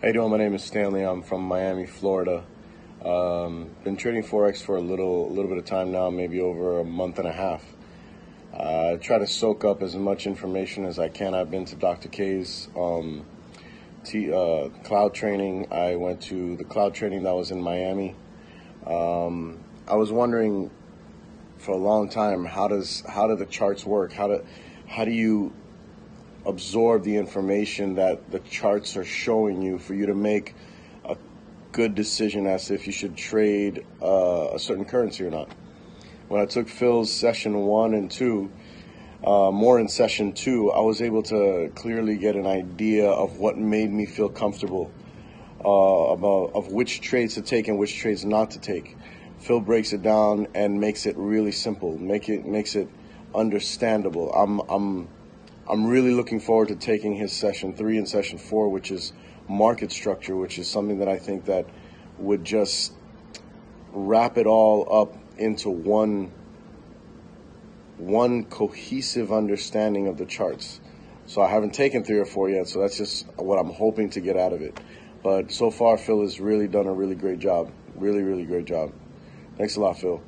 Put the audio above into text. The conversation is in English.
How you doing? My name is Stanley. I'm from Miami, Florida. Been trading Forex for a little bit of time now, maybe over a month and a half. I try to soak up as much information as I can. I've been to Dr. K's cloud training. I went to the cloud training that was in Miami. I was wondering for a long time, how do the charts work? How do you absorb the information that the charts are showing you for you to make a good decision as to if you should trade a certain currency or not? When I took Phil's session 1 and 2, more in session 2, I was able to clearly get an idea of what made me feel comfortable of which trades to take and which trades not to take. Phil breaks it down and makes it really simple, makes it understandable. I'm really looking forward to taking his session 3 and session 4, which is market structure, which is something that I think that would just wrap it all up into one cohesive understanding of the charts. So I haven't taken 3 or 4 yet, so that's just what I'm hoping to get out of it. But so far, Phil has really done a really great job. Really, really great job. Thanks a lot, Phil.